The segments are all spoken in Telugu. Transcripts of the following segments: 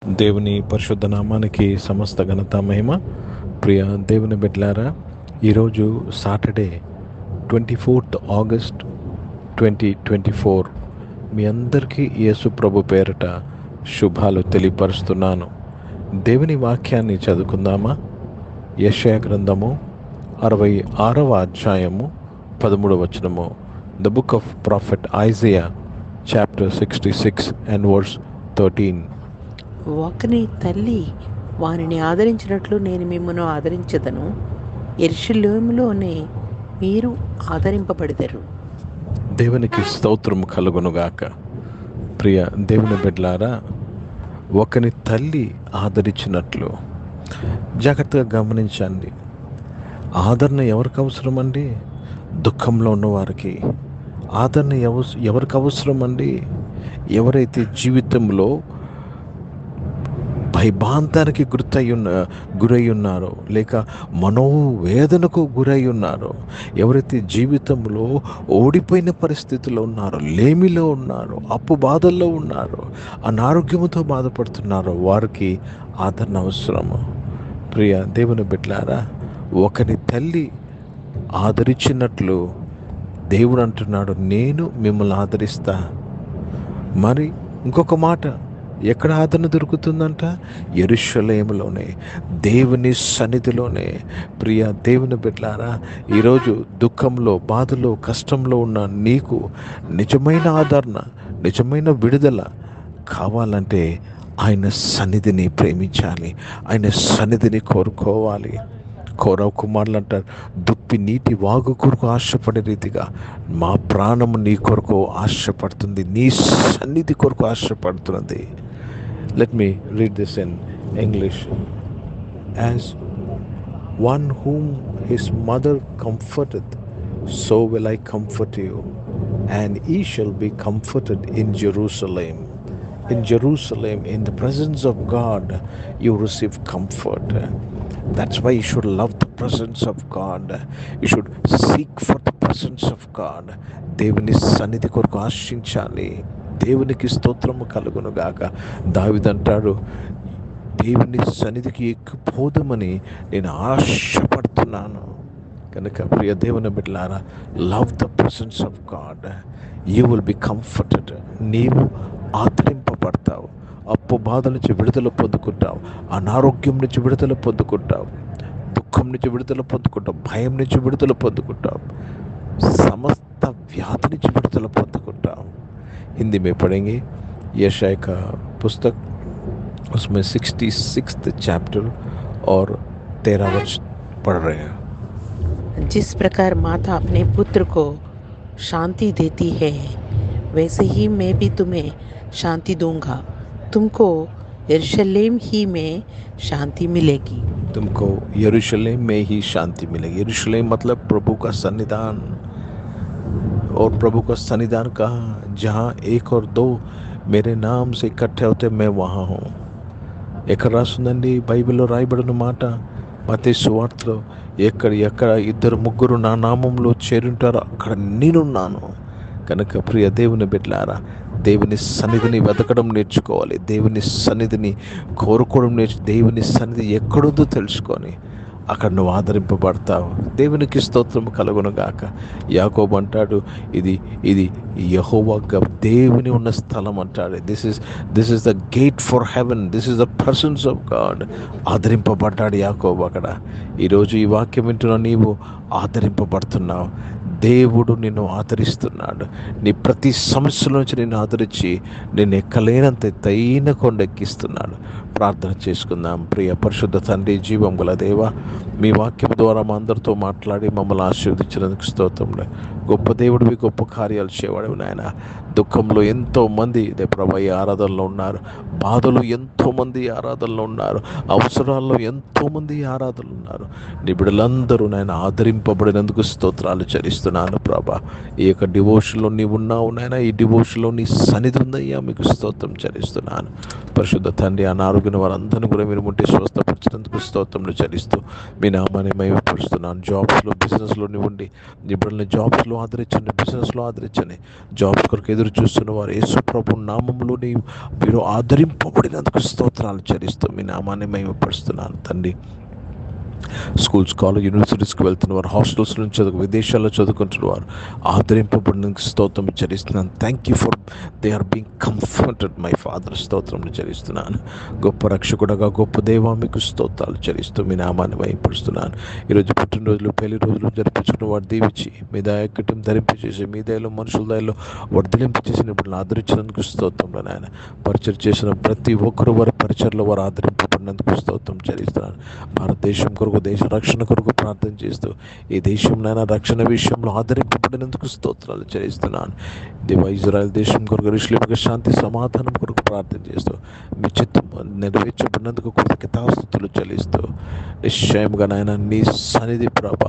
దేవుని పరిశుద్ధ నామానికి సమస్త ఘనత మహిమ. ప్రియ దేవుని బిడ్డలారా, ఈరోజు సాటర్డే 24th ఆగస్ట్ 2024. మీ అందరికీ యేసు ప్రభు పేరిట శుభాలు తెలియపరుస్తున్నాను. దేవుని వాక్యాన్ని చదువుకుందామా? యెషయా గ్రంథము 66వ అధ్యాయము 13వ వచనము. The book of prophet Isaiah chapter 66 and verse 13. ఒకని తల్లి వానిని ఆదరించినట్లు నేను మిమ్మల్ని ఆదరించదను, యెరూషలేములోనే మీరు ఆదరింపబడెదరు. దేవునికి స్తోత్రము కలుగునుగాక. ప్రియ దేవుని బిడ్డలారా, ఒకని తల్లి ఆదరించినట్లు, జాగ్రత్తగా గమనించండి. ఆదరణ ఎవరికి అవసరం అండి? దుఃఖంలో ఉన్నవారికి. ఆదరణ ఎవరికి అవసరం అండి? ఎవరైతే జీవితంలో భయభాంతానికి గురై ఉన్నారో, లేక మనోవేదనకు గురై ఉన్నారో, ఎవరైతే జీవితంలో ఓడిపోయిన పరిస్థితుల్లో ఉన్నారో, లేమిలో ఉన్నారో, అప్పు బాధల్లో ఉన్నారో, అనారోగ్యంతో బాధపడుతున్నారో, వారికి ఆదరణ అవసరము. ప్రియ దేవుని బిడ్డలారా, ఒకని తల్లి ఆదరించినట్లు దేవుడు అంటున్నాడు, నేను మిమ్మల్ని ఆదరిస్తా. మరి ఇంకొక మాట, ఎక్కడ ఆదరణ దొరుకుతుందంట? యెరూషలేములోనే, దేవుని సన్నిధిలోనే. ప్రియ దేవుని బిడ్డలారా, ఈరోజు దుఃఖంలో, బాధలో, కష్టంలో ఉన్న నీకు నిజమైన ఆదరణ, నిజమైన విడుదల కావాలంటే ఆయన సన్నిధిని ప్రేమించాలి, ఆయన సన్నిధిని కోరుకోవాలి. కౌరవ కుమారులు అంటారు, దుప్పి నీటి వాగు కొరకు ఆశపడే రీతిగా మా ప్రాణము నీ కొరకు ఆశపడుతుంది, నీ సన్నిధి కొరకు ఆశపడుతున్నది. Let me read this in English. As one whom his mother comforteth, so will I comfort you, and ye shall be comforted in Jerusalem. In Jerusalem, in the presence of God, you receive comfort. That's why you should love the presence of God. You should seek for the presence of God. దేవుని సన్నిధి కొరకు ఆశించాలి. దేవునికి స్తోత్రము కలుగునుగాక. దావీదు అంటాడు, దేవుని సన్నిధికి ఎక్కిపోదామని నేను ఆశపడుతున్నాను. కనుక ప్రియ దేవుని బిడ్డలారా, love the presence of God, you will be comforted. నీవు ఆదరింపబడతావు, అప్పు బాధల నుంచి విడుదల పొందుకుంటావు, అనారోగ్యం నుంచి విడుదల పొందుకుంటావు, దుఃఖం నుంచి విడుదల పొందుకుంటావు, భయం నుంచి విడుదల పొందుకుంటావు, సమస్త వ్యాధి నుంచి విడుదల పొందుకుంటావు. हिंदी में पढ़ेंगे यशाया का पुस्तक, उसमें 66th चैप्टर और 13 वर्ष पढ़ रहे हैं. जिस प्रकार माता अपने पुत्र को शांति देती है, वैसे ही मैं भी तुम्हें शांति दूंगा. तुमको यरूशलेम ही में शांति मिलेगी. तुमको यरूशलेम में ही शांति मिलेगी. यरूशलेम मतलब प्रभु का सन्निधान. और प्रभु का सन्निधान कहा, जहाँ एक और दो मेरे नाम से इकट्ठे होते मैं वहाँ हूँ. ఎక్కడ రాస్తుందండి? బైబిల్లో రాయబడిన మాట, మత్తయి సువార్తలో, ఎక్కడ ఇద్దరు ముగ్గురు నా నామంలో చేరుంటారో అక్కడ నేనున్నాను. కనుక ప్రియ దేవుని బిడ్డలారా, దేవుని సన్నిధిని వెతకడం నేర్చుకోవాలి, దేవుని సన్నిధిని కోరుకోవడం దేవుని సన్నిధి ఎక్కడుందో తెలుసుకొని అక్కడ నువ్వు ఆదరింపబడతావు. దేవునికి స్తోత్రం కలుగునుగాక. యాకోబు అంటాడు, ఇది యెహోవా దేవుని ఉన్న స్థలం అంటాడు. This is the gate for heaven, this is the presence of God. ఆదరింపబడ్డాడు యాకోబు అక్కడ. ఈరోజు ఈ వాక్యం వింటున్న నీవు ఆదరింపబడుతున్నావు. దేవుడు నిన్ను ఆదరిస్తున్నాడు. నీ ప్రతి సమస్యల నుంచి నిన్ను ఆదరించి నిన్ను ఎక్కలేనంత ఎత్తైన కొండెక్కిస్తున్నాడు. ప్రార్థన చేసుకుందాం. ప్రియ పరిశుద్ధ తండ్రి, జీవం గల దేవ, మీ వాక్యం ద్వారా మా అందరితో మాట్లాడి మమ్మల్ని ఆశీర్వదించినందుకు స్తోత్రములు. గొప్ప దేవుడివి, గొప్ప కార్యాలు చేయవాడివి నాయన. దుఃఖంలో ఎంతోమంది ప్రభు ఈ ఆరాధనలో ఉన్నారు, బాధలు ఎంతోమంది ఆరాధనలో ఉన్నారు, అవసరాల్లో ఎంతోమంది ఆరాధనలు ఉన్నారు. నీ బిడ్డలందరూ నాయన ఆదరింపబడినందుకు స్తోత్రాలు చెల్లిస్తున్నాను. చెల్లిస్తున్నాను ప్రభా. ఈ యొక్క డివోషన్లో నీవు ఉన్నావు నాయన, ఈ డివోషన్లో నీ సన్నిధి ఉందయ్యా, మీకు స్తోత్రం చెల్లిస్తున్నాను. పరిశుద్ధ తండ్రి, అనారోగ్యం వారందరినీ కూడా మీరు ముట్టి స్వస్థపరిచినందుకు స్తోత్రంలో చెల్లిస్తూ మీ నామాన్ని మహిమపరుస్తున్నాను. జాబ్స్లో, బిజినెస్లో ఉండి నిపుణులని జాబ్స్లో ఆదరించండి, బిజినెస్లో ఆదరించండి. జాబ్స్ కొరకు ఎదురు చూస్తున్న వారు యేసు ప్రభు నామంలో మీరు ఆదరింపబడినందుకు స్తోత్రాలు చెల్లిస్తూ మీ నామాన్ని మహిమపరుస్తున్నాను తండ్రి. స్కూల్స్, కాలేజ్, యూనివర్సిటీస్కి వెళ్తున్న వారు, హాస్టల్స్ నుంచి విదేశాల్లో చదువుకుంటున్న వారు ఆదరింపబడినందుకు స్తోత్రం చెల్లిస్తున్నాను. Thank you for they are being comforted my father. స్తోత్రం చెల్లిస్తున్నాను. గొప్ప రక్షకుడగా, గొప్ప దేవా, మీకు స్తోత్రాలు చెల్లిస్తూ మీ నామాన్ని మహిమపరుస్తున్నాను. ఈరోజు పుట్టినరోజులు, పెళ్లి రోజులు జరిపించుకున్న వారు దీవించి మీ దయకటం ధరింపచేసి మీ దయలో, మనుషుల దయలో వర్ధలింపచేసినప్పుడు ఆదరించినందుకు స్తోత్రంలో నాయన. పరిచయం చేసిన ప్రతి ఒక్కరు వారి పరిచయలో వారు ఆదరింపబడినందుకు స్తోత్రం చెల్లిస్తున్నాను. భారతదేశం కొరకు, దేశ రక్షణ కొరకు ప్రార్థన చేస్తూ ఈ దేశం నాయన రక్షణ విషయంలో ఆదరింపబడినందుకు స్తోత్రాలు చెల్లిస్తున్నాను. దేవ, ఇజ్రాయెల్ దేశం కొరకు, యెరూషలేముకు శాంతి సమాధానం కొరకు ప్రార్థన చేస్తూ మీ చిత్తం నెరవేర్చబడినందుకు కృతజ్ఞతాస్తుతులు చెల్లిస్తూ నిశ్చయంగా నాయన నీ సన్నిధి ప్రభ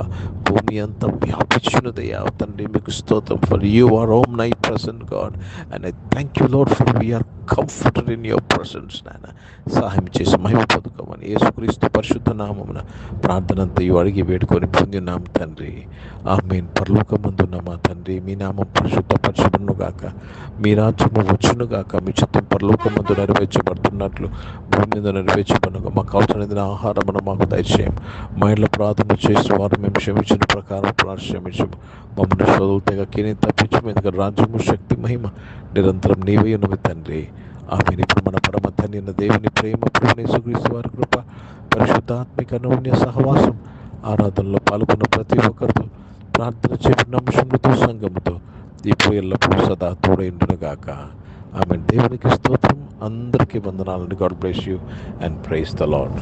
భూమి అంతా వ్యాపించున్నదయ్యా తండ్రి. మీకు స్తోత్రం. For you are omnipresent God and I thank you Lord for we are comforted in your presence నాయన. సహాయం చేసి మహిమ పొందుకోమని యేసుక్రీస్తు పరిశుద్ధ నామమున ప్రార్థనంతయు అడిగి వేడుకొని పొందినాం తండ్రి. ఆమేన్. పరలోకమందున్న మా తండ్రి, మీ నామం పరిశుద్ధపరచబడును గాక, మీ రాజ్యము వచ్చును గాక, మీ చిత్తం పరలోకమందు నెరవేర్చబడుతున్నట్లు భూమి మీద నెరవేర్చబడును. మాకు అవసరమైన ఆహారమును మాకు దయచేయం. మా ఇంట్లో ప్రార్థన చేసిన వారు మేము క్షమించిన ప్రకారం క్షమించము. మమ్మల్ని శోధులు తెగ కీని తప్పించము. ఎందుకంటే రాజ్యము, శక్తి, మహిమ నిరంతరం నీవే ఉన్నవి తండ్రి. ఆమేన్. ఇప్పుడు మన పరమ తండ్రి అయిన దేవుని ప్రేమ, ప్రభువైన యేసుక్రీస్తు వారి కృప, పరిశుద్ధాత్మిక అన్యోన్య సహవాసం, ఆరాధనలో పాల్గొన్న ప్రతి ఒక్కరితో, ప్రార్థన చేపట్టిన అంశములతో, సంఘముతో ఇప్పుడు ఎల్లప్పుడూ సదా తోడైండునుగాక. ఆమేన్. దేవునికి స్తోత్రం. అందరికీ వందనాలండి. God bless you and praise the lord.